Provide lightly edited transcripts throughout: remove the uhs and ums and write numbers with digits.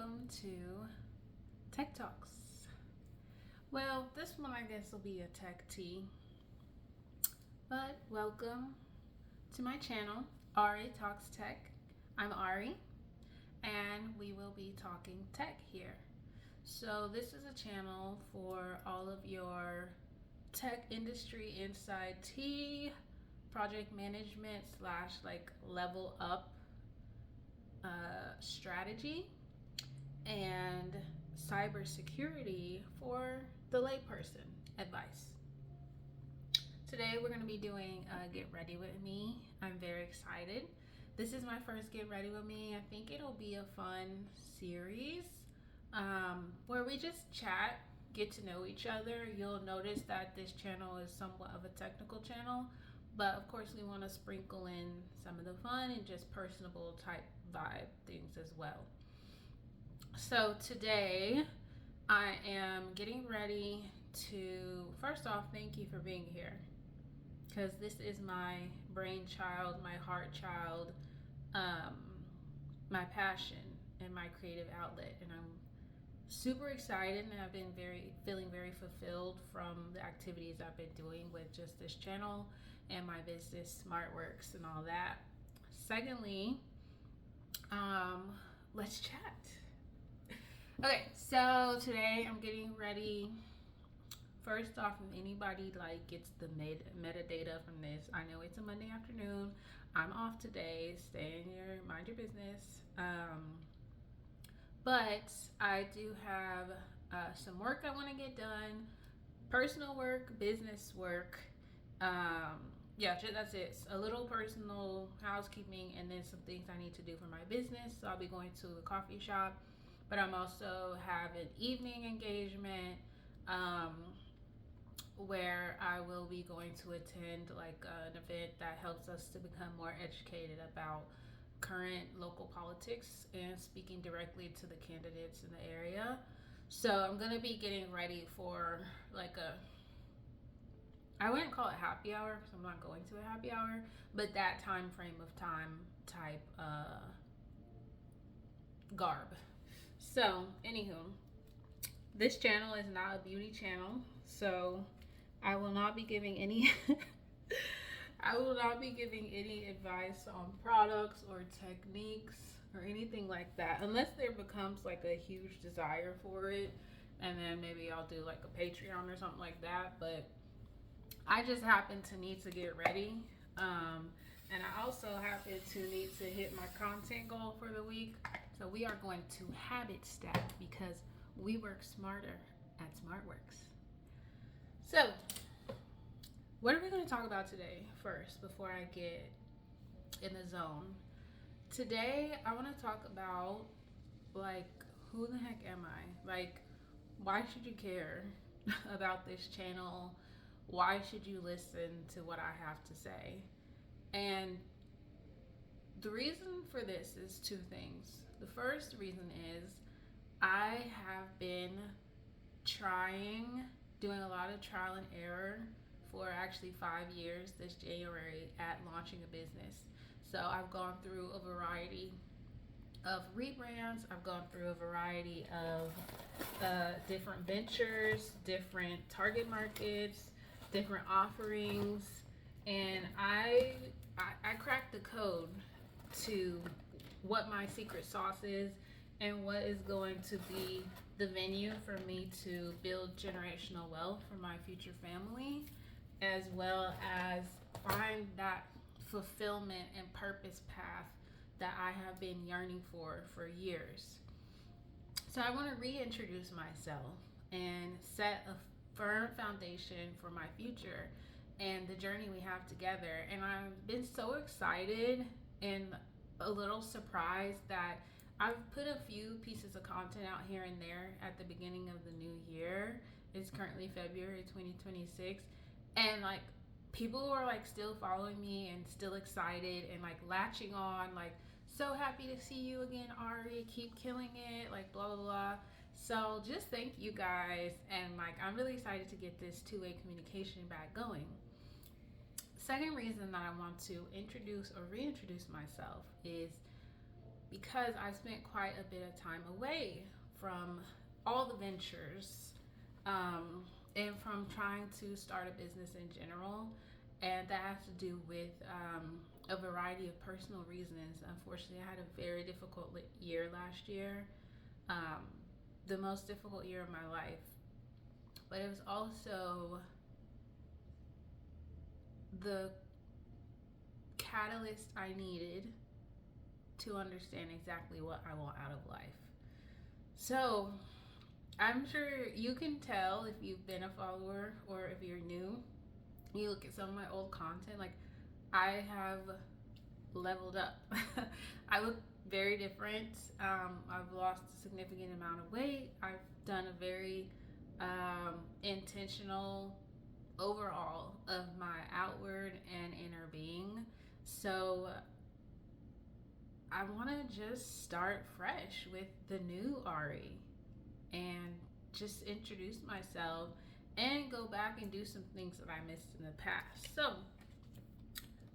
welcome to Tech Talks. Well, this one I guess will be a tech tea, but welcome to my channel, Ari Talks Tech. I'm Ari, and we will be talking tech here. So this is a channel for all of your tech industry inside tea, project management / like level up strategy, and cybersecurity for the layperson advice. Today we're going to be doing Get Ready With Me. I'm very excited. This is my first Get Ready With Me. I think it'll be a fun series where we just chat, get to know each other. You'll notice that this channel is somewhat of a technical channel, but of course we want to sprinkle in some of the fun and just personable type vibe things as well. So today I am getting ready to, first off, thank you for being here, because this is my brainchild, my heart child, my passion and my creative outlet, and I'm super excited, and I've been feeling very fulfilled from the activities I've been doing with just this channel and my business, SmartWorks, and all that. Secondly, let's chat. Okay, so today I'm getting ready. First off, if anybody gets the metadata from this, I know it's a Monday afternoon. I'm off today. Mind your business. But I do have some work I want to get done, personal work, business work. That's it. A little personal housekeeping, and then some things I need to do for my business. So I'll be going to a coffee shop, but I'm also have an evening engagement where I will be going to attend an event that helps us to become more educated about current local politics and speaking directly to the candidates in the area. So I'm gonna be getting ready for I wouldn't call it happy hour because I'm not going to a happy hour, but that time frame of time type garb. So anywho, this channel is not a beauty channel, so I will not be giving any I will not be giving any advice on products or techniques or anything like that, unless there becomes a huge desire for it, and then maybe I'll do a Patreon or something like that. But I just happen to need to get ready, and I also happen to need to hit my content goal for the week. So we are going to habit stack because we work smarter at SmartWorks. So what are we going to talk about today first before I get in the zone? Today I want to talk about who the heck am I? Why should you care about this channel? Why should you listen to what I have to say? And the reason for this is two things. The first reason is I have been doing a lot of trial and error for actually 5 years this January at launching a business. So I've gone through a variety of rebrands. I've gone through a variety of different ventures, different target markets, different offerings, and I cracked the code to what my secret sauce is and what is going to be the venue for me to build generational wealth for my future family, as well as find that fulfillment and purpose path that I have been yearning for years. So I want to reintroduce myself and set a firm foundation for my future and the journey we have together. And I've been so excited and a little surprised that I've put a few pieces of content out here and there at the beginning of the new year. It's currently February 2026, and people are still following me and still excited and latching on, so happy to see you again, Ari, keep killing it, blah blah blah. So just thank you guys, and I'm really excited to get this two-way communication back going. Second reason that I want to introduce or reintroduce myself is because I spent quite a bit of time away from all the ventures, and from trying to start a business in general. And that has to do with a variety of personal reasons. Unfortunately, I had a very difficult year last year, um, the most difficult year of my life. But it was also the catalyst I needed to understand exactly what I want out of life. So I'm sure you can tell if you've been a follower or if you're new. You look at some of my old content, like I have leveled up. I look very different. I've lost a significant amount of weight. I've done a very intentional overall of my outward and inner being. So I want to just start fresh with the new Ari and just introduce myself and go back and do some things that I missed in the past. So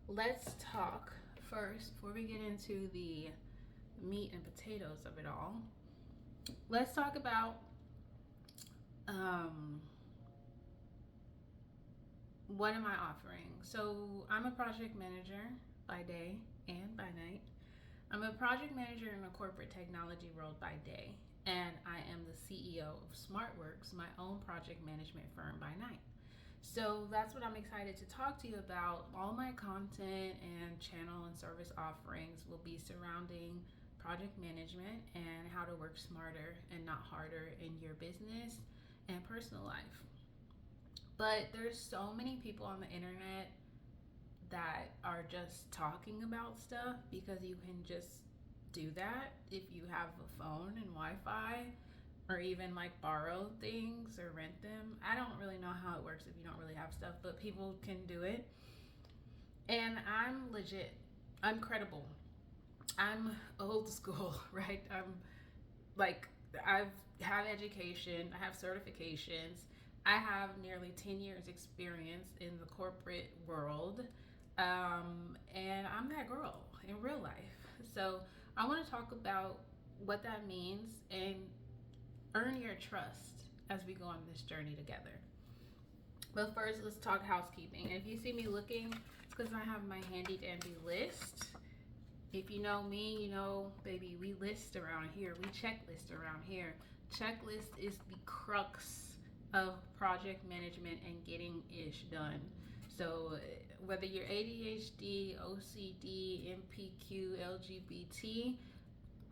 let's talk first, before we get into the meat and potatoes of it all. Let's talk about what am I offering? So I'm a project manager by day and by night. I'm a project manager in a corporate technology world by day, and I am the CEO of SmartWorks, my own project management firm, by night. So that's what I'm excited to talk to you about. All my content and channel and service offerings will be surrounding project management and how to work smarter and not harder in your business and personal life. But there's so many people on the internet that are just talking about stuff because you can just do that if you have a phone and Wi-Fi, or even like borrow things or rent them. I don't really know how it works if you don't really have stuff, but people can do it. And I'm legit. I'm credible. I'm old school, right? I'm like, I've had education, I have certifications, I have nearly 10 years experience in the corporate world, and I'm that girl in real life. So I want to talk about what that means and earn your trust as we go on this journey together. But first, let's talk housekeeping. And if you see me looking, it's because I have my handy dandy list. If you know me, you know, baby, we list around here. We checklist around here. Checklist is the crux of project management and getting ish done. So whether you're ADHD, OCD, MPQ, LGBT,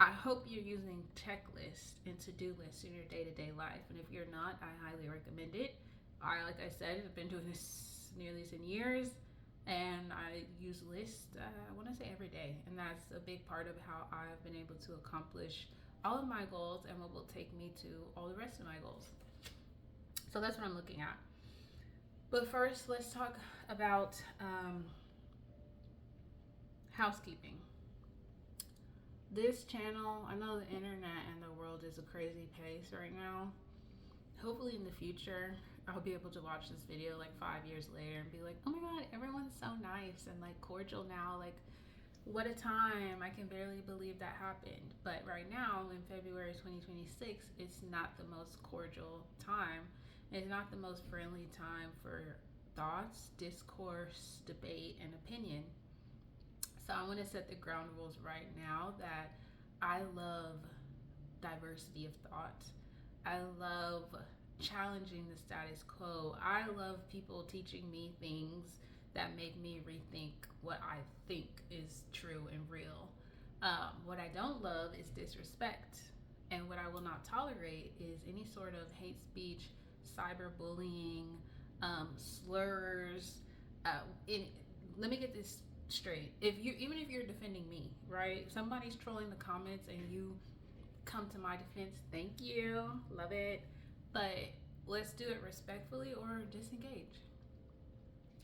I hope you're using checklists and to-do lists in your day-to-day life. And if you're not, I highly recommend it. Like I said, I've been doing this nearly 10 years, and I use lists, I want to say every day. And that's a big part of how I've been able to accomplish all of my goals and what will take me to all the rest of my goals. So that's what I'm looking at. But first, let's talk about housekeeping. This channel, I know the internet and the world is a crazy pace right now. Hopefully in the future, I'll be able to watch this video like 5 years later and be like, oh my God, everyone's so nice and like cordial now. Like, what a time. I can barely believe that happened. But right now, in February 2026, it's not the most cordial time. It's not the most friendly time for thoughts, discourse, debate, and opinion. So I want to set the ground rules right now that I love diversity of thought. I love challenging the status quo. I love people teaching me things that make me rethink what I think is true and real. What I don't love is disrespect. And what I will not tolerate is any sort of hate speech, cyberbullying, slurs. Let me get this straight. Even if you're defending me, right? Somebody's trolling the comments and you come to my defense, thank you, love it. But let's do it respectfully or disengage.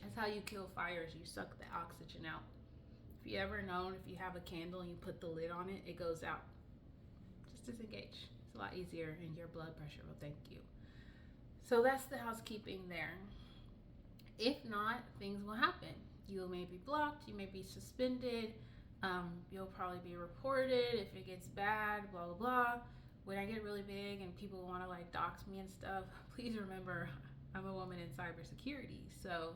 That's how you kill fires. You suck the oxygen out. If you ever known, if you have a candle and you put the lid on it, it goes out. Just disengage. It's a lot easier, and your blood pressure will thank you. So that's the housekeeping there. If not, things will happen. You may be blocked, you may be suspended, You'll probably be reported if it gets bad, blah, blah, blah. When I get really big and people want to like dox me and stuff, please remember I'm a woman in cybersecurity. So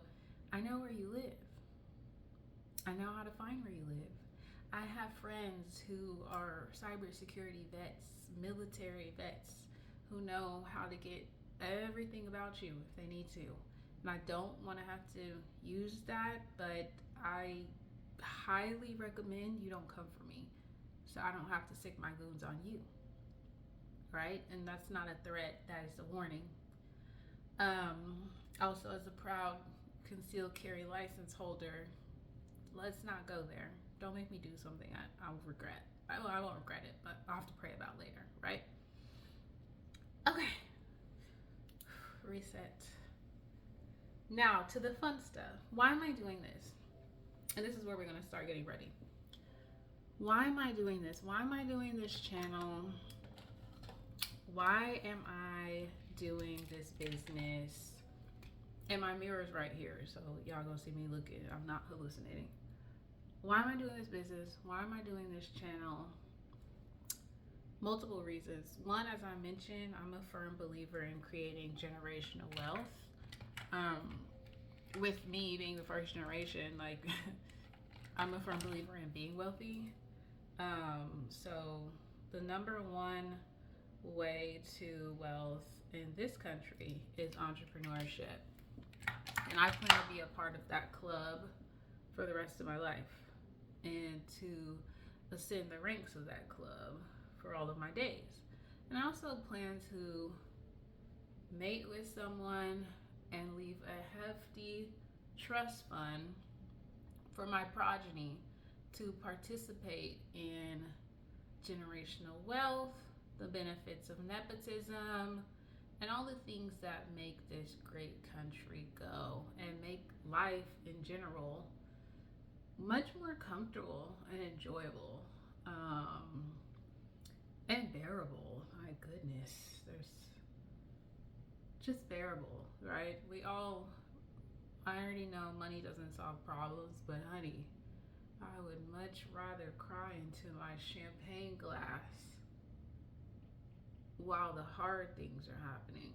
I know where you live. I know how to find where you live. I have friends who are cybersecurity vets, military vets, who know how to get everything about you if they need to. And I don't want to have to use that, but I highly recommend you don't come for me so I don't have to sick my goons on you. Right? And that's not a threat, that is a warning. Also, as a proud concealed carry license holder, let's not go there. Don't make me do something I'll regret. I won't regret it, but I'll have to pray about later, right? Okay. Reset. Now to the fun stuff. Why am I doing this? And this is where we're going to start getting ready. Why am I doing this? Why am I doing this channel? Why am I doing this business? And my mirror's right here, so y'all gonna see me looking. I'm not hallucinating. Why am I doing this business? Why am I doing this channel? Multiple reasons. One, as I mentioned, I'm a firm believer in creating generational wealth. With me being the first generation, like I'm a firm believer in being wealthy. So the number one way to wealth in this country is entrepreneurship. And I plan to be a part of that club for the rest of my life and to ascend the ranks of that club for all of my days. And I also plan to mate with someone and leave a hefty trust fund for my progeny to participate in generational wealth, the benefits of nepotism, and all the things that make this great country go and make life in general much more comfortable and enjoyable, and bearable. My goodness, there's just bearable, right? I already know money doesn't solve problems, but honey, I would much rather cry into my champagne glass while the hard things are happening.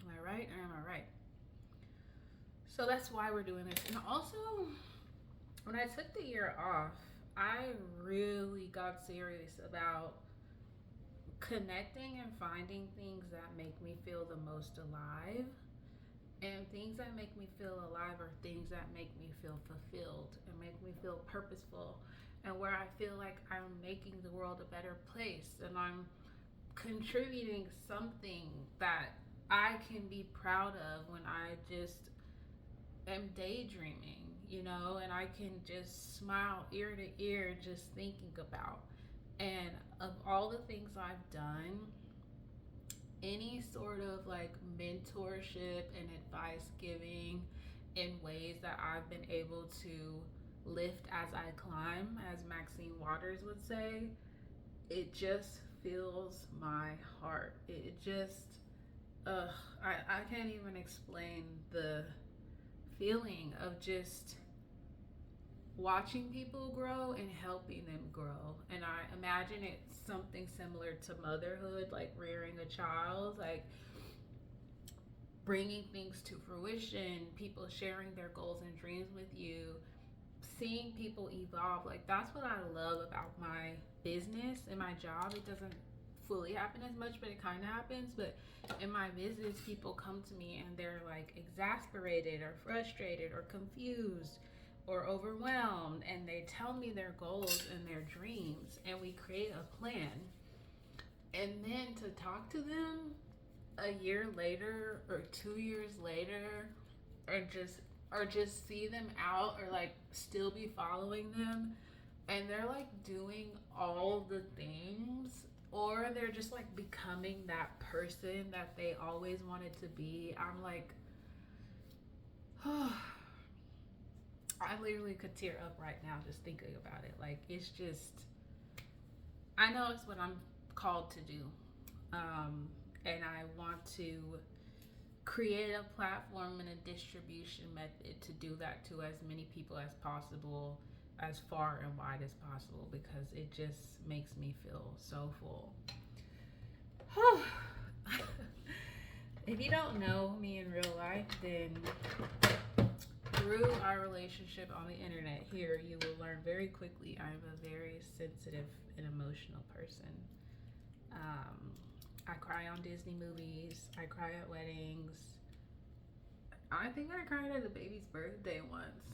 Am I right or am I right? So that's why we're doing this. And also, when I took the year off, I really got serious about connecting and finding things that make me feel the most alive. And things that make me feel alive are things that make me feel fulfilled and make me feel purposeful, and where I feel like I'm making the world a better place and I'm contributing something that I can be proud of when I just am daydreaming, and I can just smile ear to ear just thinking about. And of all the things I've done, any sort of like mentorship and advice giving in ways that I've been able to lift as I climb, as Maxine Waters would say, it just fills my heart. It just, I can't even explain the feeling of just watching people grow and helping them grow. And I imagine it's something similar to motherhood, like rearing a child, like bringing things to fruition, people sharing their goals and dreams with you, seeing people evolve. Like that's what I love about my business and my job. It doesn't fully happen as much, but it kind of happens. But in my business, people come to me and they're like exasperated or frustrated or confused or overwhelmed, and they tell me their goals and their dreams, and we create a plan. And then to talk to them a year later or 2 years later, or just see them out, or like still be following them, and they're like doing all the things, or they're just like becoming that person that they always wanted to be. I'm like, oh, I literally could tear up right now just thinking about it. Like, it's just, I know it's what I'm called to do. And I want to create a platform and a distribution method to do that to as many people as possible as far and wide as possible because it just makes me feel so full. If you don't know me in real life, then through our relationship on the internet here, you will learn very quickly I'm a very sensitive and emotional person. I cry on Disney movies. I cry at weddings. I think I cried at a baby's birthday once.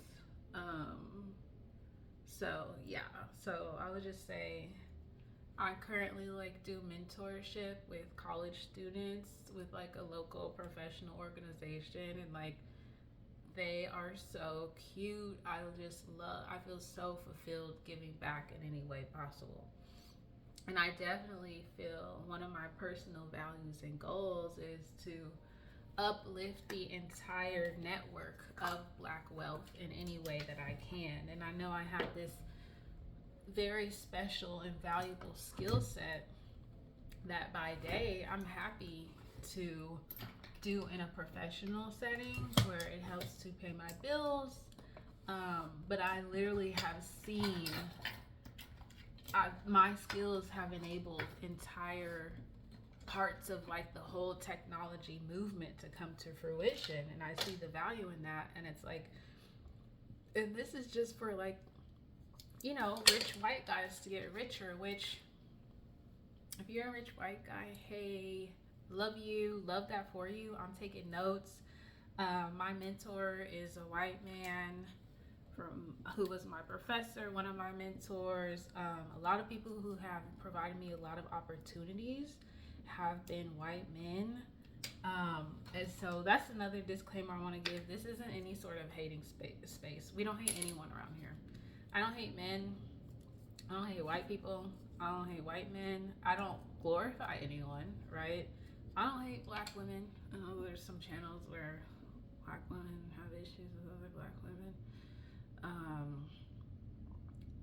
So yeah. So I would just say I currently like do mentorship with college students with like a local professional organization, and like they are so cute. I feel so fulfilled giving back in any way possible. And I definitely feel one of my personal values and goals is to uplift the entire network of Black wealth in any way that I can. And I know I have this very special and valuable skill set that by day I'm happy to do in a professional setting where it helps to pay my bills. But I literally have seen my skills have enabled entire parts of like the whole technology movement to come to fruition, and I see the value in that. And it's like, and this is just for like, you know, rich white guys to get richer, which if you're a rich white guy, hey, love you, love that for you. I'm taking notes. My mentor is a white man who was my professor, one of my mentors. A lot of people who have provided me a lot of opportunities have been white men. And so that's another disclaimer I want to give. This isn't any sort of hating space. We don't hate anyone around here. I don't hate men. I don't hate white people. I don't hate white men. I don't glorify anyone, right? I don't hate Black women. I know there's some channels where Black women have issues with other Black women.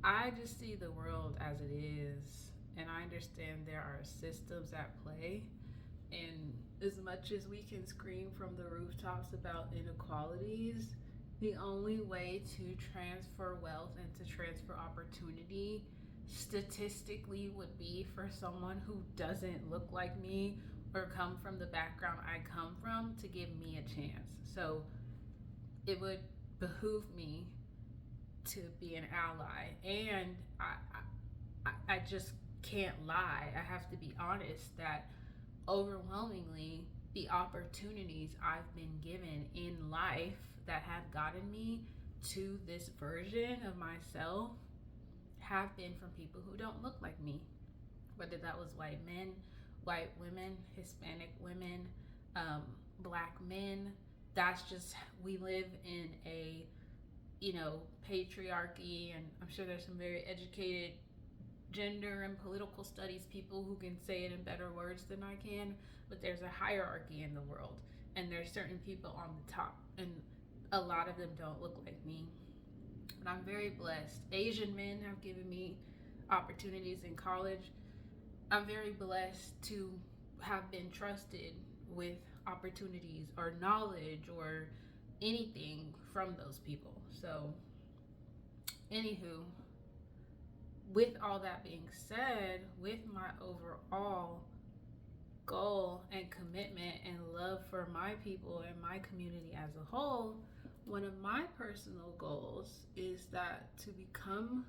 I just see the world as it is, and I understand there are systems at play. And as much as we can scream from the rooftops about inequalities, the only way to transfer wealth and to transfer opportunity statistically would be for someone who doesn't look like me or come from the background I come from to give me a chance. So it would behoove me to be an ally, and I just can't lie. I have to be honest that overwhelmingly the opportunities I've been given in life that have gotten me to this version of myself have been from people who don't look like me, whether that was white men, white women, Hispanic women, Black men. That's just, we live in a, you know, patriarchy, and I'm sure there's some very educated gender and political studies people who can say it in better words than I can, but there's a hierarchy in the world, and there's certain people on the top, and a lot of them don't look like me. But I'm very blessed. Asian men have given me opportunities in college. I'm very blessed to have been trusted with opportunities or knowledge or anything from those people. So anywho, with all that being said, with my overall goal and commitment and love for my people and my community as a whole, one of my personal goals is that to become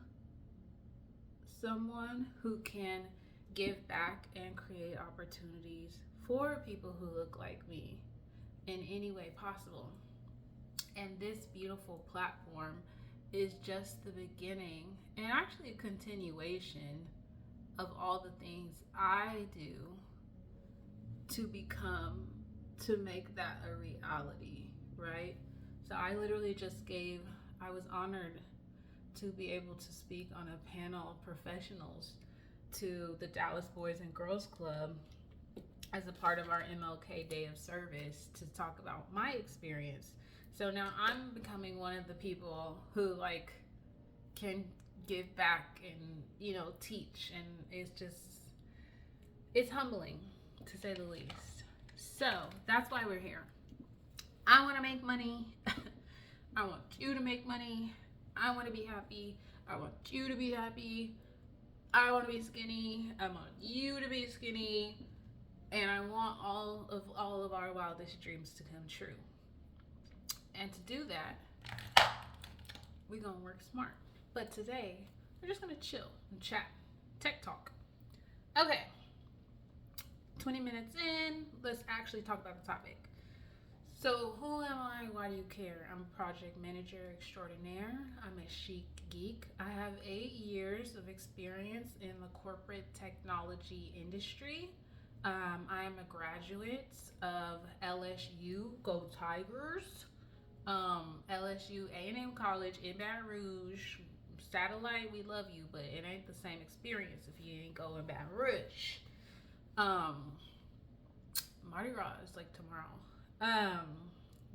someone who can give back and create opportunities for people who look like me in any way possible. And this beautiful platform is just the beginning and actually a continuation of all the things I do to make that a reality, right? So I literally I was honored to be able to speak on a panel of professionals to the Dallas Boys and Girls Club as a part of our MLK Day of Service to talk about my experience. So now I'm becoming one of the people who like can give back and, you know, teach, and it's humbling to say the least. So that's why we're here. I want to make money. I want you to make money. I want to be happy. I want you to be happy. I want to be skinny. I want you to be skinny. And I want all of our wildest dreams to come true. And to do that, we're gonna work smart. But today, we're just gonna chill and chat. Tech talk. Okay. 20 minutes in, let's actually talk about the topic. So, who am I? Why do you care? I'm a project manager extraordinaire. I'm a chic geek. I have 8 years of experience in the corporate technology industry. I am a graduate of LSU, Go Tigers. LSU A&M College in Baton Rouge. Satellite, we love you, but it ain't the same experience if you ain't going Baton Rouge. Mardi Gras is like tomorrow.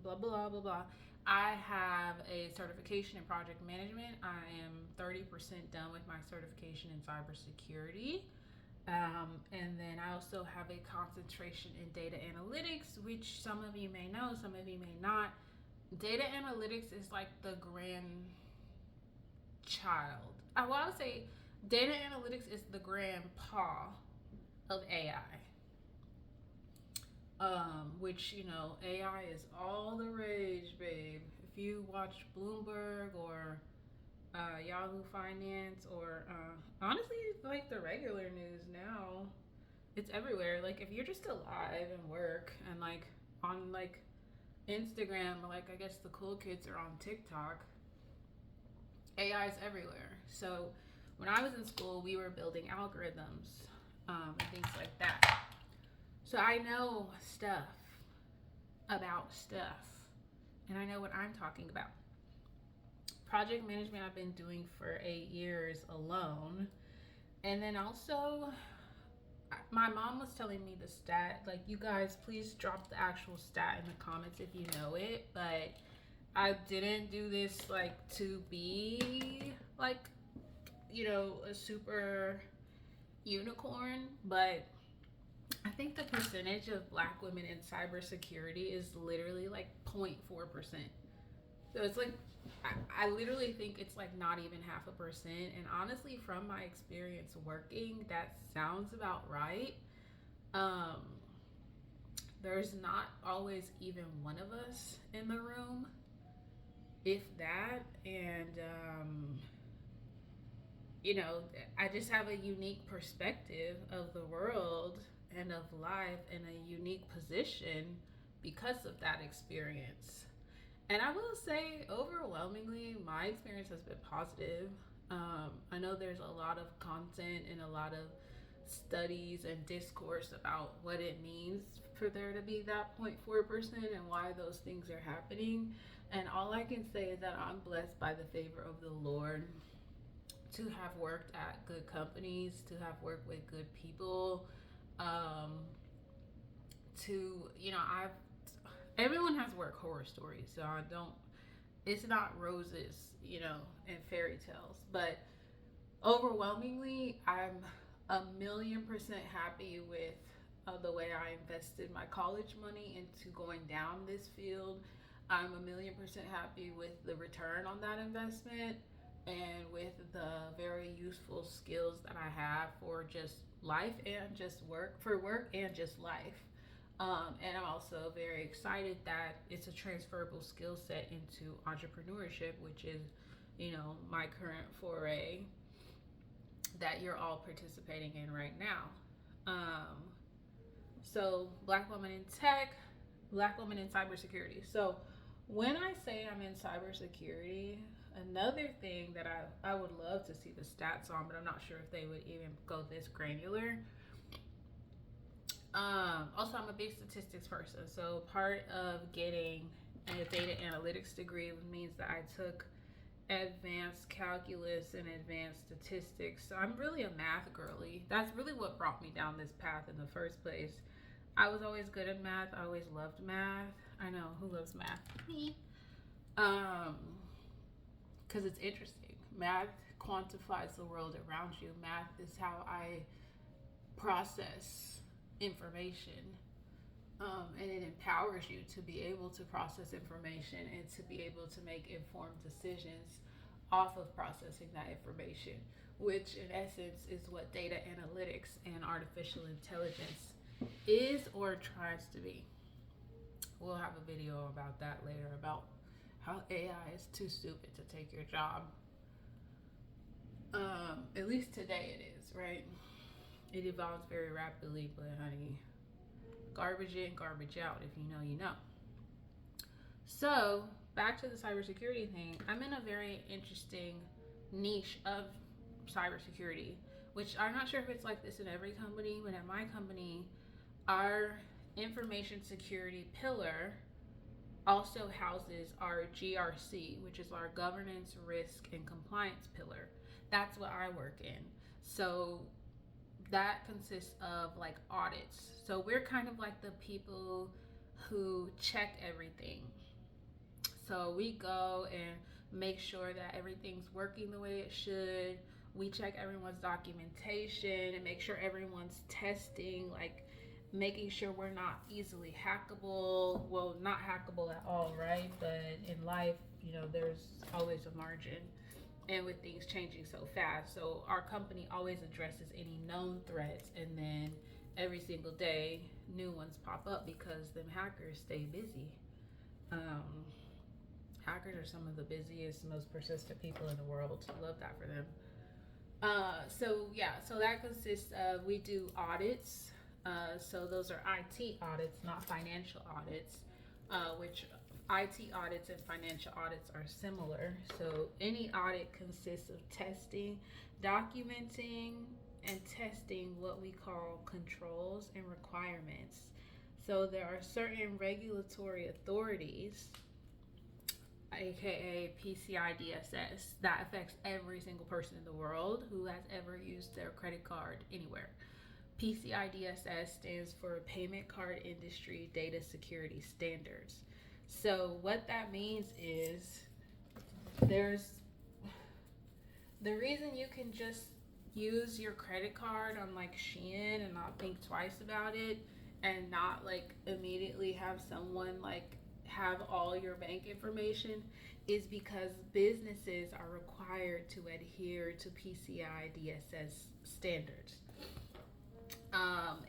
Blah blah blah blah. I have a certification in project management. I am 30% done with my certification in cybersecurity. And then I also have a concentration in data analytics, which some of you may know, some of you may not. Data analytics is like the grandchild. I would say data analytics is the grandpa of AI. Which, AI is all the rage, babe. If you watch Bloomberg or Yahoo Finance or honestly, like the regular news now, it's everywhere. Like if you're just alive and work and like on like Instagram, like I guess the cool kids are on TikTok, AI is everywhere. So when I was in school, we were building algorithms and things like that. So I know stuff about stuff, and I know what I'm talking about. Project management I've been doing for 8 years alone. And then also, my mom was telling me the stat. Like, you guys, please drop the actual stat in the comments if you know it. But I didn't do this, like, to be, like, a super unicorn. But I think the percentage of black women in cybersecurity is literally, like, 0.4%. So it's like, I literally think it's like not even 0.5%. And honestly, from my experience working, that sounds about right. There's not always even one of us in the room, if that. And, I just have a unique perspective of the world and of life and a unique position because of that experience. And I will say, overwhelmingly, my experience has been positive. I know there's a lot of content and a lot of studies and discourse about what it means for there to be that 0.4% and why those things are happening. And all I can say is that I'm blessed by the favor of the Lord to have worked at good companies, to have worked with good people, everyone has work horror stories, so it's not roses, and fairy tales, but overwhelmingly, I'm 1,000,000% happy with the way I invested my college money into going down this field. I'm 1,000,000% happy with the return on that investment and with the very useful skills that I have for just life and just work, for work and just life. And I'm also very excited that it's a transferable skill set into entrepreneurship, which is, my current foray that you're all participating in right now. So Black woman in tech, Black woman in cybersecurity. So when I say I'm in cybersecurity, another thing that I would love to see the stats on, but I'm not sure if they would even go this granular. Also, I'm a big statistics person. So part of getting a data analytics degree means that I took advanced calculus and advanced statistics. So I'm really a math girly. That's really what brought me down this path in the first place. I was always good at math. I always loved math. I know, who loves math? Me. Because it's interesting. Math quantifies the world around you. Math is how I process information, and it empowers you to be able to process information and to be able to make informed decisions off of processing that information, which in essence is what data analytics and artificial intelligence is or tries to be. We'll have a video about that later, about how AI is too stupid to take your job. At least today it is, right? It evolves very rapidly, but honey, garbage in, garbage out. If you know, you know. So back to the cybersecurity thing, I'm in a very interesting niche of cybersecurity, which I'm not sure if it's like this in every company, but at my company, our information security pillar also houses our GRC, which is our governance, risk, and compliance pillar. That's what I work in. So that consists of like audits. So we're kind of like the people who check everything. So we go and make sure that everything's working the way it should. We check everyone's documentation and make sure everyone's testing, like making sure we're not easily hackable. Well, not hackable at all, right? But in life, you know, there's always a margin. And with things changing so fast, so our company always addresses any known threats, and then every single day new ones pop up because them hackers stay busy. Hackers are some of the busiest, most persistent people in the world. Love that for them. So that consists of, we do audits. So those are IT audits, not financial audits, which IT audits and financial audits are similar. So any audit consists of testing, documenting, and testing what we call controls and requirements. So there are certain regulatory authorities, aka PCI DSS, that affects every single person in the world who has ever used their credit card anywhere. PCI DSS stands for Payment Card Industry Data Security Standards. So what that means is there's the reason you can just use your credit card on like Shein and not think twice about it and not like immediately have someone like have all your bank information is because businesses are required to adhere to PCI DSS standards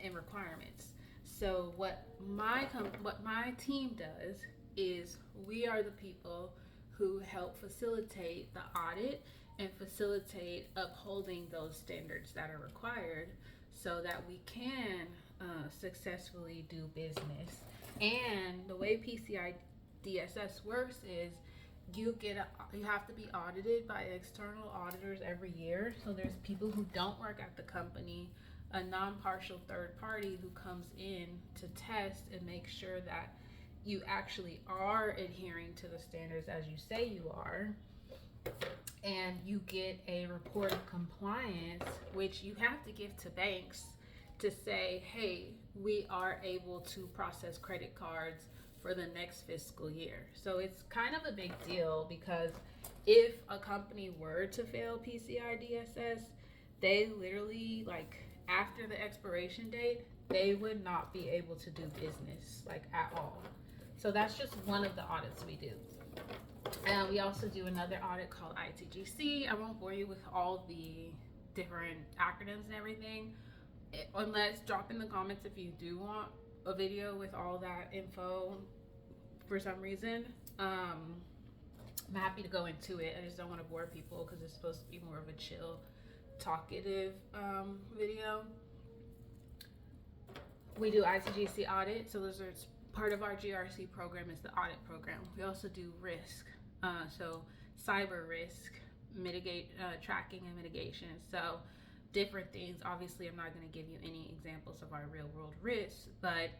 and requirements. So what my team does is we are the people who help facilitate the audit and facilitate upholding those standards that are required so that we can successfully do business. And the way PCI DSS works is you have to be audited by external auditors every year. So there's people who don't work at the company, a non-partial third party who comes in to test and make sure that you actually are adhering to the standards as you say you are. And you get a report of compliance, which you have to give to banks to say, hey, we are able to process credit cards for the next fiscal year. So it's kind of a big deal because if a company were to fail PCI DSS, they literally, like, after the expiration date, they would not be able to do business, like, at all. So that's just one of the audits we do. And we also do another audit called ITGC. I won't bore you with all the different acronyms and everything. Unless, drop in the comments if you do want a video with all that info for some reason. I'm happy to go into it. I just don't want to bore people because it's supposed to be more of a chill, talkative video. We do ITGC audit, so those are part of our GRC program is the audit program. We also do risk, so cyber risk, tracking and mitigation. So different things. Obviously, I'm not going to give you any examples of our real world risks, but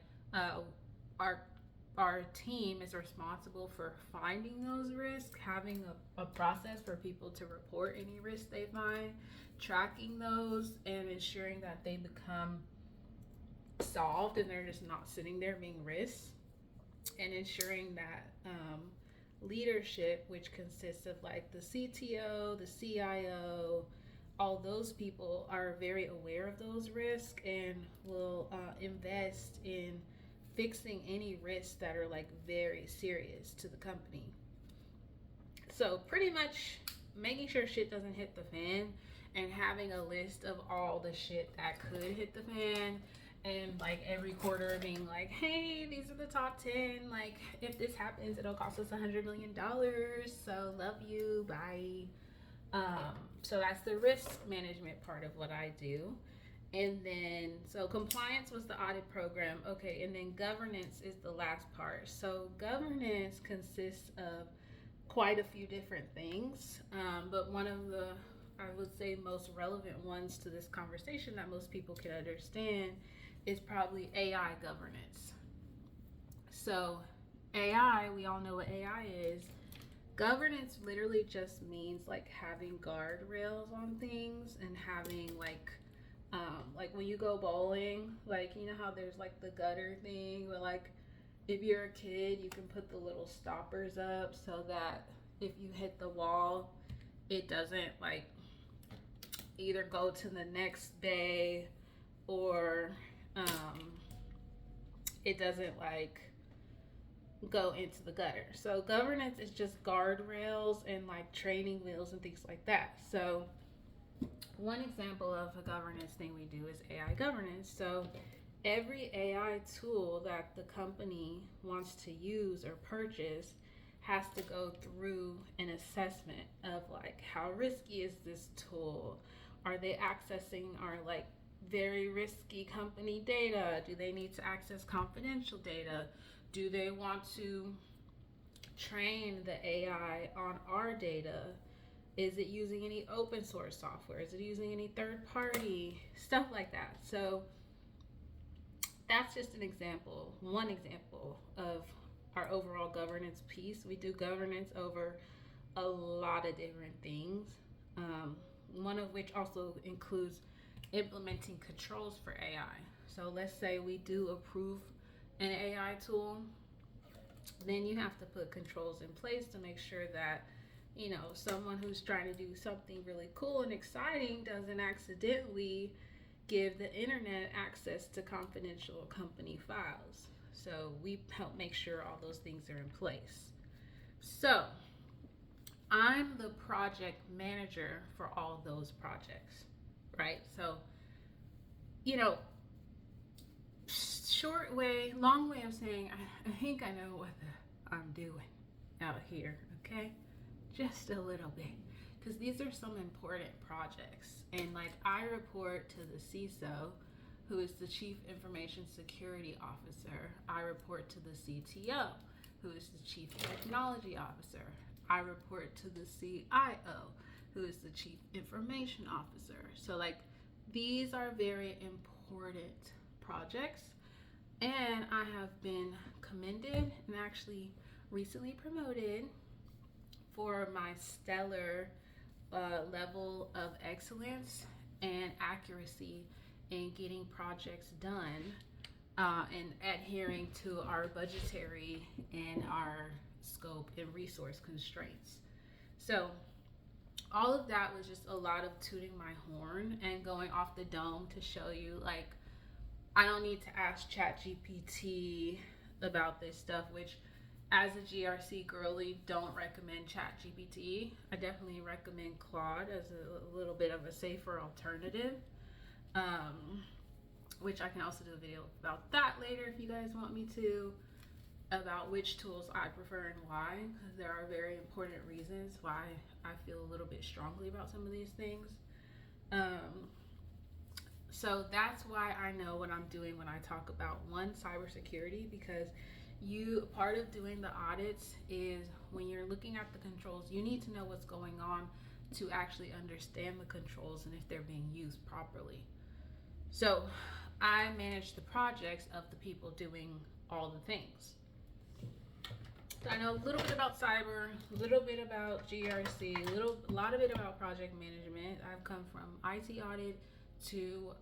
our team is responsible for finding those risks, having a process for people to report any risks they find, tracking those, and ensuring that they become solved and they're just not sitting there being risks, and ensuring that leadership, which consists of like the CTO, the CIO, all those people are very aware of those risks and will invest in fixing any risks that are like very serious to the company. So pretty much making sure shit doesn't hit the fan and having a list of all the shit that could hit the fan, and like every quarter being like, hey, these are the top 10, like if this happens it'll cost us $100 million, so love you, bye. So that's the risk management part of what I do. And then, so compliance was the audit program. Okay, and then governance is the last part. So governance consists of quite a few different things, but one of the, I would say, most relevant ones to this conversation that most people can understand is probably AI governance. So AI, we all know what AI is. Governance literally just means like having guardrails on things and having like when you go bowling, like you know how there's like the gutter thing, where like if you're a kid, you can put the little stoppers up so that if you hit the wall, it doesn't like either go to the next bay or it doesn't like go into the gutter. So governance is just guardrails and like training wheels and things like that. So one example of a governance thing we do is AI governance. So every AI tool that the company wants to use or purchase has to go through an assessment of like, how risky is this tool? Are they accessing our like very risky company data? Do they need to access confidential data? Do they want to train the AI on our data? Is it using any open source software? Is it using any third party? Stuff like that. So that's just an example, one example of our overall governance piece. We do governance over a lot of different things, one of which also includes implementing controls for AI. So let's say we do approve an AI tool, then you have to put controls in place to make sure that, you know, someone who's trying to do something really cool and exciting doesn't accidentally give the internet access to confidential company files. So we help make sure all those things are in place. So I'm the project manager for all those projects, right? So, you know, long way of saying, I think I know what I'm doing out here, okay? Just a little bit, because these are some important projects. And like, I report to the CISO, who is the Chief Information Security Officer. I report to the CTO, who is the Chief Technology Officer. I report to the CIO, who is the Chief Information Officer. So like, these are very important projects, and I have been commended and actually recently promoted for my stellar level of excellence and accuracy in getting projects done, and adhering to our budgetary and our scope and resource constraints. So all of that was just a lot of tooting my horn and going off the dome to show you, like, I don't need to ask ChatGPT about this stuff, which as a GRC girly, don't recommend ChatGPT. I definitely recommend Claude as a little bit of a safer alternative, which I can also do a video about that later if you guys want me to, about which tools I prefer and why, because there are very important reasons why I feel a little bit strongly about some of these things. So that's why I know what I'm doing when I talk about, one, cybersecurity, because part of doing the audits is when you're looking at the controls, you need to know what's going on to actually understand the controls and if they're being used properly. So I manage the projects of the people doing all the things. So I know a little bit about cyber, a little bit about GRC, a lot of it about project management. I've come from IT audit to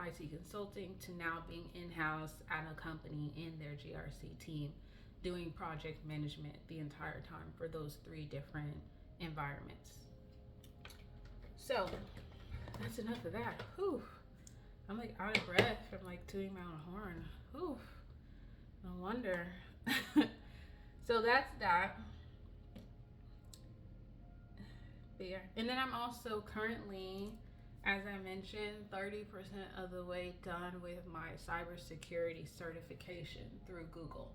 IT consulting to now being in-house at a company in their GRC team, doing project management the entire time for those 3 different environments. So that's enough of that. Whew. I'm like out of breath from like tooting my own horn. Whew. No wonder. So that's that. fair. And then I'm also currently, as I mentioned, 30% of the way done with my cybersecurity certification through Google.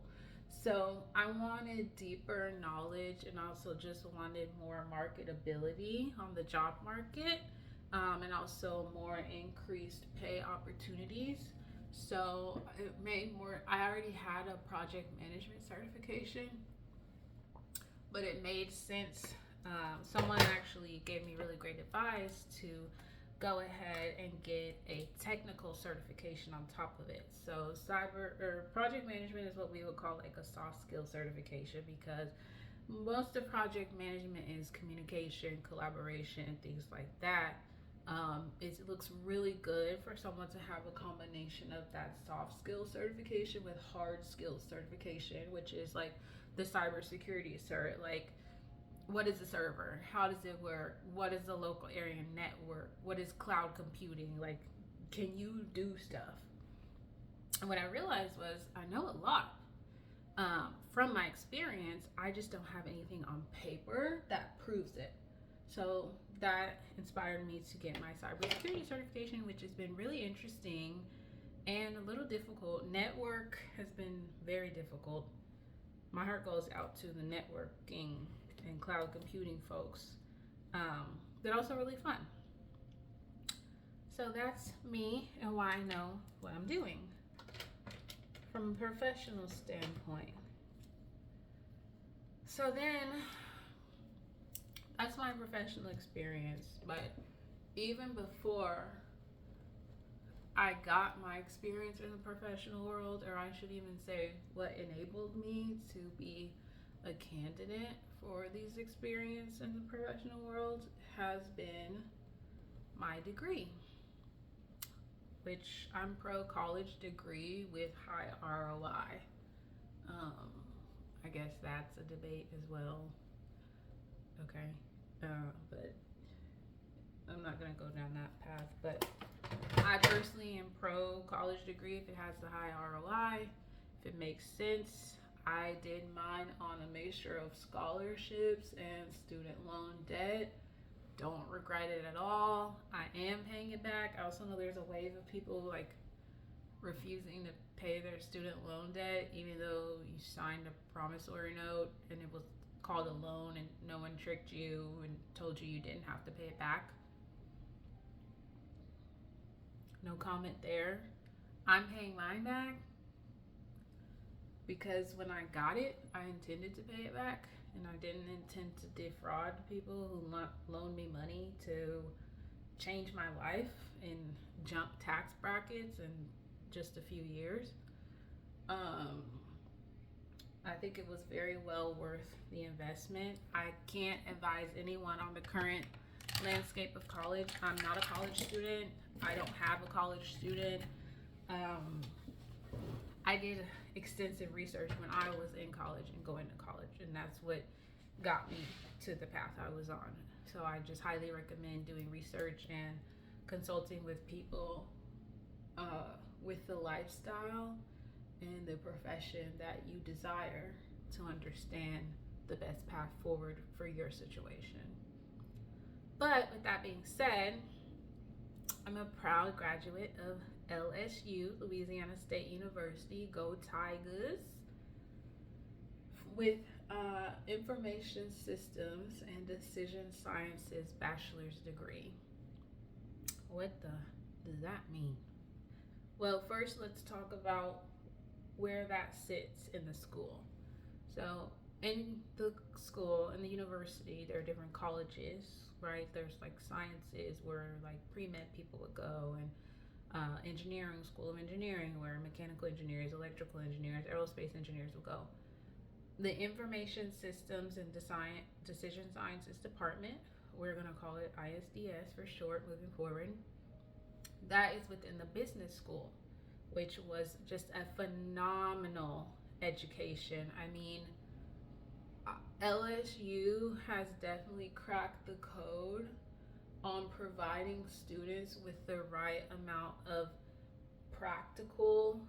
So I wanted deeper knowledge and also just wanted more marketability on the job market, and also more increased pay opportunities. So it made more, I already had a project management certification, but it made sense. Someone actually gave me really great advice to go ahead and get a technical certification on top of it. So cyber or project management is what we would call like a soft skill certification, because most of project management is communication, collaboration, things like that. It looks really good for someone to have a combination of that soft skill certification with hard skills certification, which is like the cybersecurity cert. Like, what is a server? How does it work? What is the local area network? What is cloud computing? Like, can you do stuff? And what I realized was I know a lot. From my experience, I just don't have anything on paper that proves it. So that inspired me to get my cybersecurity certification, which has been really interesting and a little difficult. Network has been very difficult. My heart goes out to the networking and cloud computing folks. They're also really fun. So that's me and why I know what I'm doing from a professional standpoint. So then that's my professional experience. But even before I got my experience in the professional world, or I should even say what enabled me to be a candidate for these experiences in the professional world, has been my degree, which I'm pro college degree with high ROI. I guess that's a debate as well. Okay, but I'm not gonna go down that path. But I personally am pro college degree if it has the high ROI, if it makes sense. I did mine on a mixture of scholarships and student loan debt. Don't regret it at all. I am paying it back. I also know there's a wave of people like refusing to pay their student loan debt, even though you signed a promissory note and it was called a loan and no one tricked you and told you you didn't have to pay it back. No comment there. I'm paying mine back because when I got it, I intended to pay it back, and I didn't intend to defraud people who loaned me money to change my life and jump tax brackets in just a few years. I think it was very well worth the investment. I can't advise anyone on the current landscape of college. I'm not a college student. I don't have a college student. I did extensive research when I was in college and going to college, and that's what got me to the path I was on. So I just highly recommend doing research and consulting with people with the lifestyle and the profession that you desire to understand the best path forward for your situation. But with that being said, I'm a proud graduate of LSU, Louisiana State University. Go Tigers! With Information Systems and Decision Sciences bachelor's degree. What does that mean? Well, first let's talk about where that sits in the school. So in the school, in the university, there are different colleges, right? There's like sciences where like pre-med people would go, and engineering, school of engineering, where mechanical engineers, electrical engineers, aerospace engineers will go. The Information Systems and Decision Sciences Department, we're going to call it ISDS for short moving forward, that is within the business school, which was just a phenomenal education. I mean, LSU has definitely cracked the code on providing students with the right amount of practical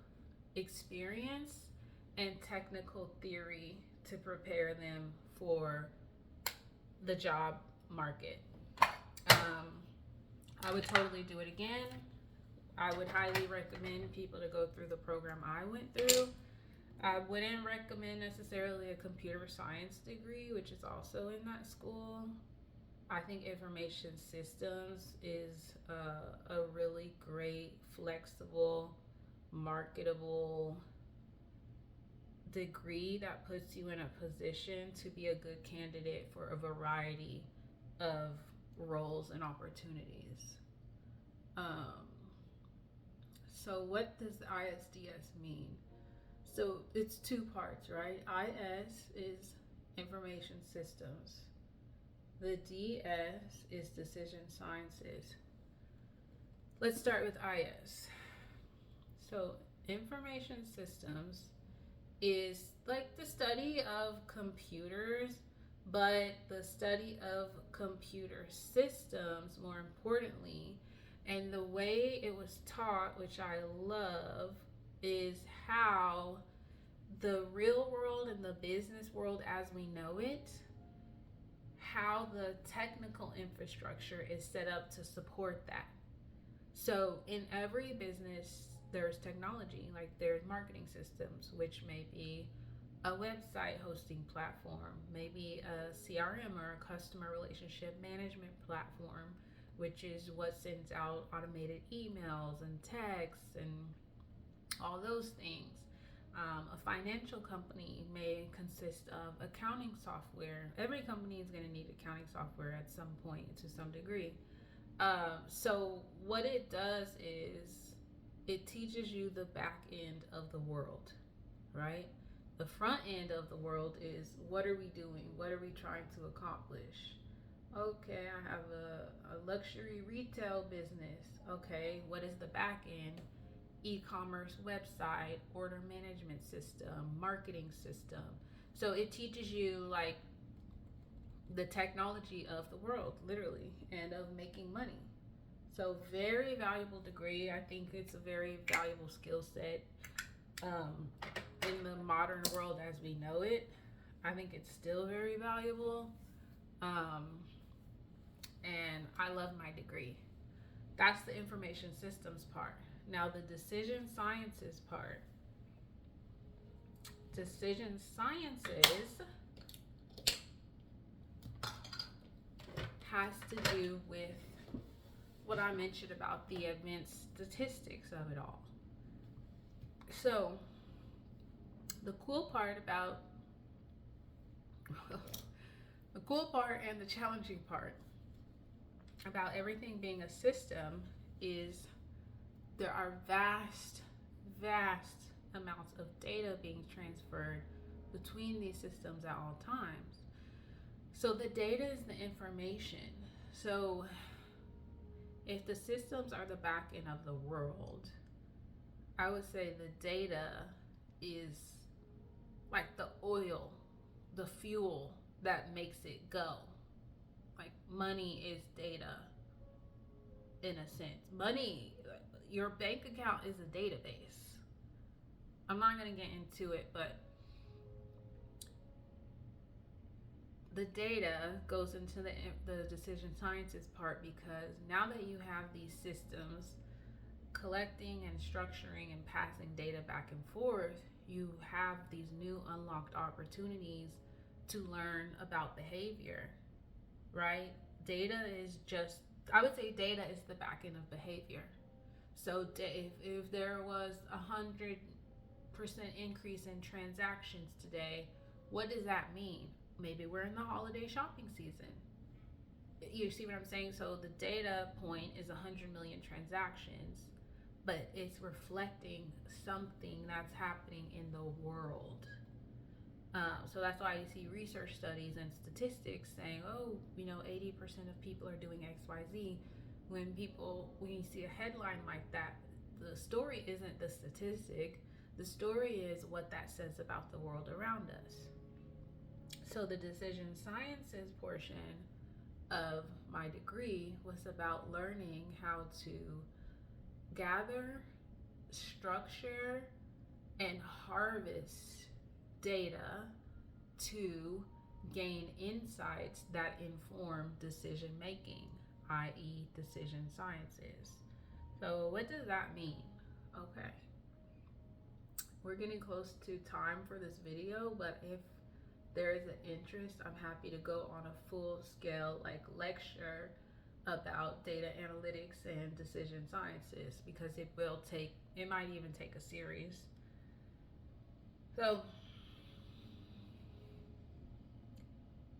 experience and technical theory to prepare them for the job market. Um, I would totally do it again. I would highly recommend people to go through the program I went through. I wouldn't recommend necessarily a computer science degree, which is also in that school. I think information systems is a really great, flexible, marketable degree that puts you in a position to be a good candidate for a variety of roles and opportunities. Um, so, what does ISDS mean? So, it's two parts, right? IS is information systems, the DS is decision sciences. Let's start with IS. So, information systems is like the study of computers, but the study of computer systems, more importantly. And the way it was taught, which I love, is how the real world and the business world as we know it, how the technical infrastructure is set up to support that. So in every business, there's technology, like there's marketing systems, which may be a website hosting platform, maybe a CRM or a customer relationship management platform, which is what sends out automated emails and texts and all those things. A financial company may consist of accounting software. Every company is going to need accounting software at some point to some degree. So what it does is it teaches you the back end of the world, right? The front end of the world is what are we doing? What are we trying to accomplish? Okay, I have a luxury retail business. Okay, what is the back end? E-commerce website, order management system, marketing system. So it teaches you like the technology of the world, literally, and of making money. So very valuable degree. I think it's a very valuable skill set um, in the modern world as we know it. I think it's still very valuable, um, and I love my degree. That's the information systems part. Now the decision sciences part. Decision sciences has to do with what I mentioned about the advanced statistics of it all. So the cool part about the cool part and the challenging part about everything being a system is there are vast amounts of data being transferred between these systems at all times. So the data is the information. So if the systems are the back end of the world, I would say the data is like the oil, the fuel that makes it go. Like money is data in a sense. Money, your bank account is a database. I'm not going to get into it, but the data goes into the decision sciences part because now that you have these systems collecting and structuring and passing data back and forth, you have these new unlocked opportunities to learn about behavior, right? Data is just, I would say data is the back end of behavior. So if there was 100% increase in transactions today, what does that mean? Maybe we're in the holiday shopping season. You see what I'm saying? So the data point is 100 million transactions, but it's reflecting something that's happening in the world. So that's why you see research studies and statistics saying, oh, 80% of people are doing XYZ. When you see a headline like that, the story isn't the statistic. The story is what that says about the world around us. So the decision sciences portion of my degree was about learning how to gather, structure, and harvest data to gain insights that inform decision making, i.e., decision sciences. So, what does that mean? Okay, we're getting close to time for this video, but if there is an interest, I'm happy to go on a full scale like lecture about data analytics and decision sciences, because it might even take a series. So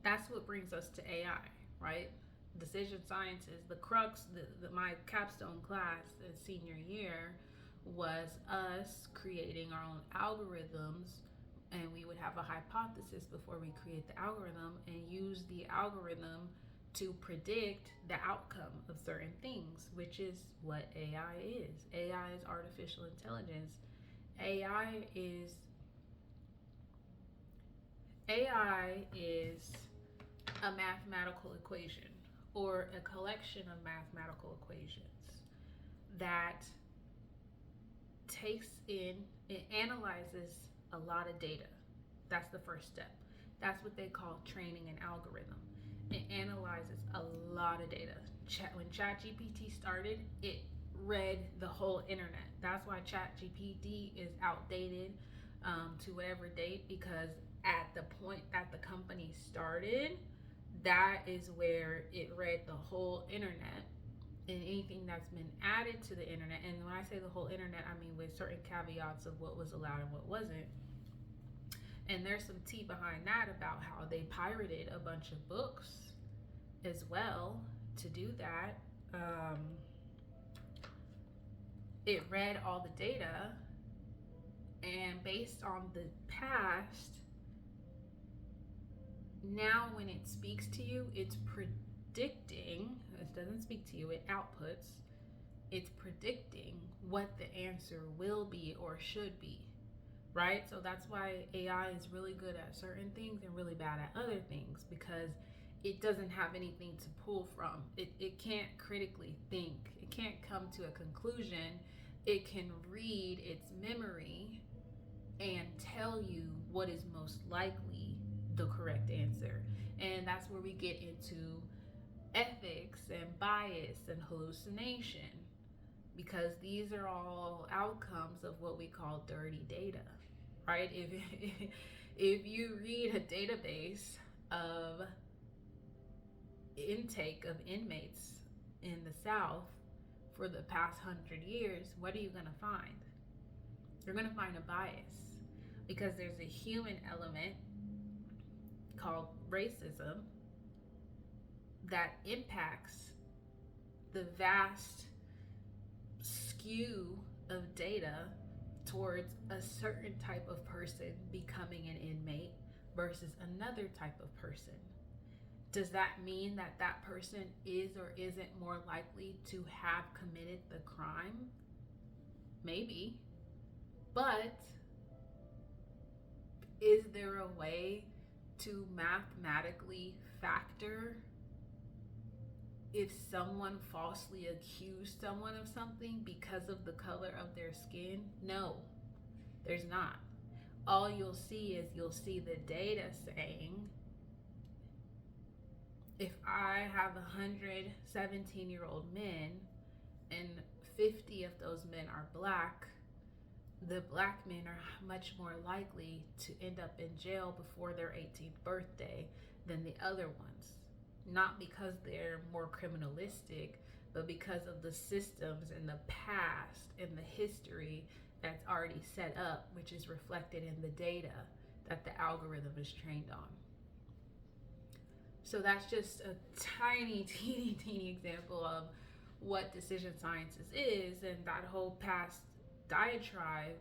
that's what brings us to AI, right? Decision sciences, the crux, my capstone class in senior year was us creating our own algorithms, and we would have a hypothesis before we create the algorithm and use the algorithm to predict the outcome of certain things, which is what AI is. AI is artificial intelligence. AI is AI is a mathematical equation, or a collection of mathematical equations that it analyzes a lot of data. That's the first step. That's what they call training an algorithm. It analyzes a lot of data. When ChatGPT started, it read the whole internet. That's why ChatGPT is outdated to whatever date, because at the point that the company started, that is where it read the whole internet, and anything that's been added to the internet. And when I say the whole internet, I mean with certain caveats of what was allowed and what wasn't. And there's some tea behind that about how they pirated a bunch of books as well to do that. It read all the data, and based on the past, now when it speaks to you, it's predicting. It doesn't speak to you, it outputs. It's predicting what the answer will be or should be, right? So that's why AI is really good at certain things and really bad at other things, because it doesn't have anything to pull from. It can't critically think. It can't come to a conclusion. It can read its memory and tell you what is most likely the correct answer. And that's where we get into ethics and bias and hallucination, because these are all outcomes of what we call dirty data, right? If you read a database of intake of inmates in the South for the past 100 years, what are you going to find? You're going to find a bias, because there's a human element called racism that impacts the vast skew of data towards a certain type of person becoming an inmate versus another type of person. Does that mean that that person is or isn't more likely to have committed the crime? Maybe. But is there a way to mathematically factor if someone falsely accused someone of something because of the color of their skin? No, there's not. All you'll see the data saying, if I have 100 17-year-old men and 50 of those men are black, the black men are much more likely to end up in jail before their 18th birthday than the other ones. Not because they're more criminalistic, but because of the systems and the past and the history that's already set up, which is reflected in the data that the algorithm is trained on. So that's just a tiny, teeny example of what decision sciences is, and that whole past diatribe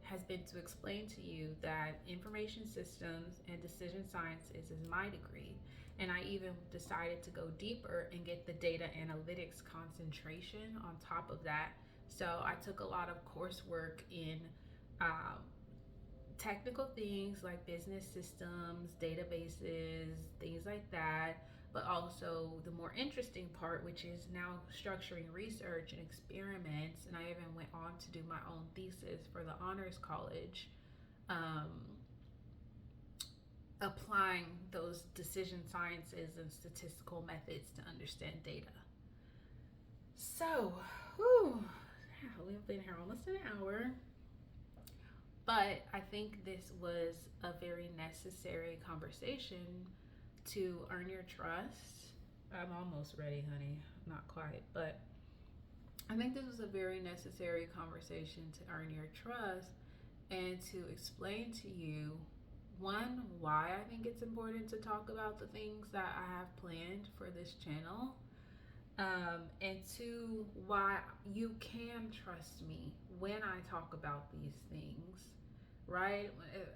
has been to explain to you that information systems and decision sciences is my degree. And I even decided to go deeper and get the data analytics concentration on top of that. So I took a lot of coursework in technical things like business systems, databases, things like that, but also the more interesting part, which is now structuring research and experiments. And I even went on to do my own thesis for the honors college applying those decision sciences and statistical methods to understand data. So, whew, we've been here almost an hour, but I think this was a very necessary conversation to earn your trust. I'm almost ready, honey. Not quite, but I think this was a very necessary conversation to earn your trust and to explain to you, one, why I think it's important to talk about the things that I have planned for this channel, and two, why you can trust me when I talk about these things, right?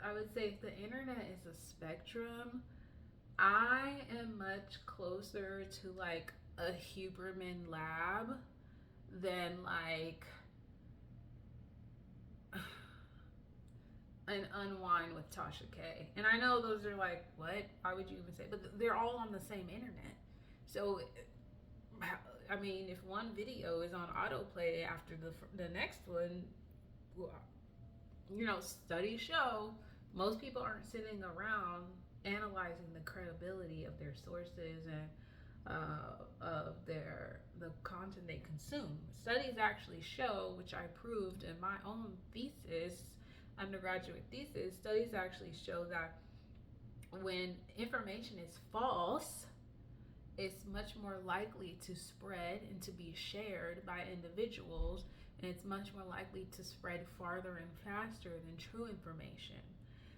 I would say if the internet is a spectrum, I am much closer to like a Huberman lab than like an unwind with Tasha K. And I know those are like, what? Why would you even say? But they're all on the same internet. So, I mean, if one video is on autoplay after the next one, studies show most people aren't sitting around analyzing the credibility of their sources and of the content they consume. Studies actually show, which I proved in my own thesis, undergraduate thesis, studies actually show that when information is false, it's much more likely to spread and to be shared by individuals, and it's much more likely to spread farther and faster than true information.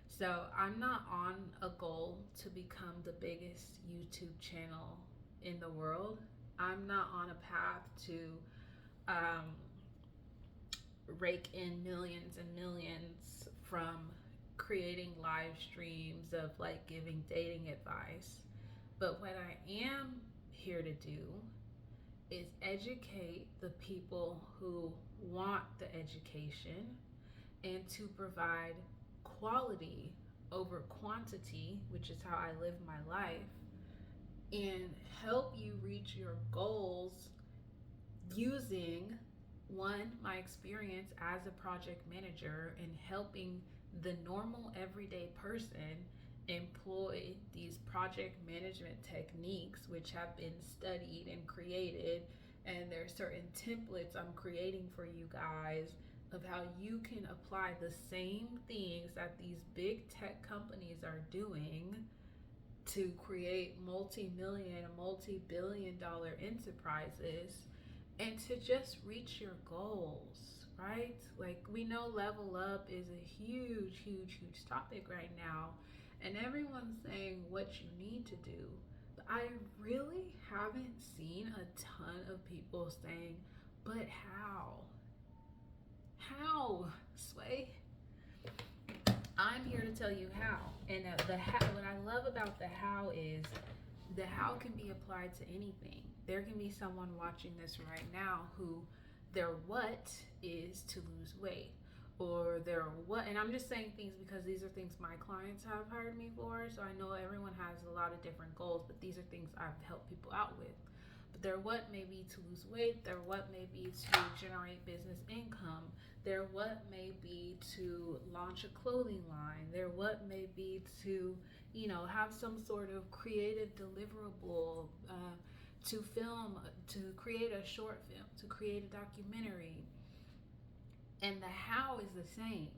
So I'm not on a goal to become the biggest YouTube channel in the world. I'm not on a path to rake in millions and millions from creating live streams of like giving dating advice. But what I am here to do is educate the people who want the education and to provide quality over quantity, which is how I live my life, and help you reach your goals using, one, my experience as a project manager and helping the normal everyday person employ these project management techniques which have been studied and created, and there are certain templates I'm creating for you guys of how you can apply the same things that these big tech companies are doing to create multi-million, multi-billion-dollar enterprises and to just reach your goals, right? Like, we know level up is a huge, huge, huge topic right now, and everyone's saying what you need to do. But I really haven't seen a ton of people saying, but how? How, Sway? I'm here to tell you how. And the how, what I love about the how is the how can be applied to anything. There can be someone watching this right now who their what is to lose weight, or their what, and I'm just saying things because these are things my clients have hired me for, so I know everyone has a lot of different goals, but these are things I've helped people out with. But their what may be to lose weight, their what may be to generate business income, their what may be to launch a clothing line, their what may be to, have some sort of creative deliverable, to film, to create a short film, to create a documentary. And the how is the same.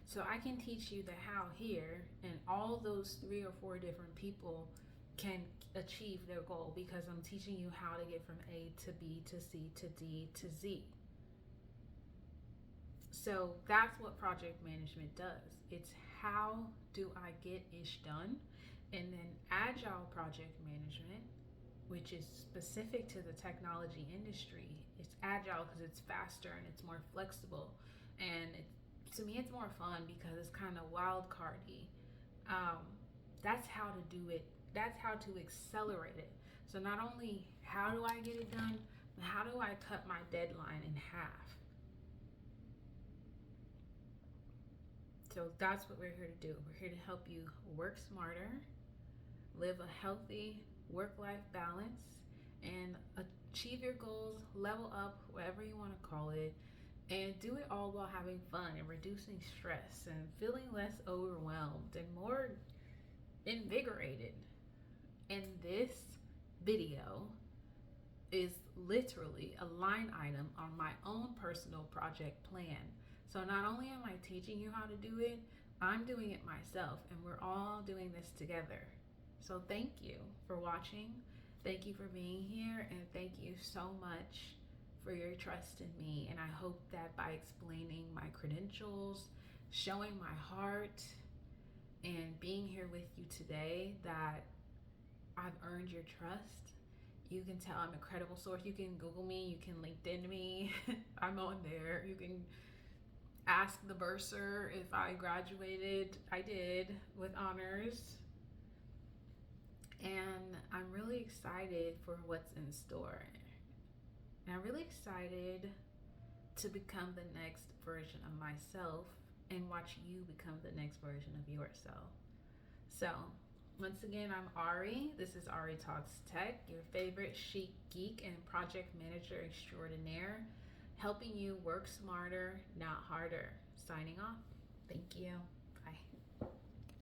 So I can teach you the how here, and all those 3 or 4 different people can achieve their goal because I'm teaching you how to get from A to B to C to D to Z. So that's what project management does. It's how do I get ish done? And then agile project management, which is specific to the technology industry. It's agile because it's faster and it's more flexible. And to me, it's more fun because it's kind of wild cardy. That's how to do it. That's how to accelerate it. So not only how do I get it done, but how do I cut my deadline in half? So that's what we're here to do. We're here to help you work smarter, live a healthy work-life balance, and achieve your goals, level up, whatever you want to call it, and do it all while having fun and reducing stress and feeling less overwhelmed and more invigorated. And this video is literally a line item on my own personal project plan. So not only am I teaching you how to do it, I'm doing it myself, and we're all doing this together. So thank you for watching. Thank you for being here, and thank you so much for your trust in me. And I hope that by explaining my credentials, showing my heart, and being here with you today, that I've earned your trust. You can tell I'm a credible source. You can Google me, you can LinkedIn me. I'm on there. You can ask the bursar if I graduated. I did, with honors. And I'm really excited for what's in store. And I'm really excited to become the next version of myself and watch you become the next version of yourself. So, once again, I'm Ari. This is Ari Talks Tech, your favorite chic geek and project manager extraordinaire, helping you work smarter, not harder. Signing off. Thank you.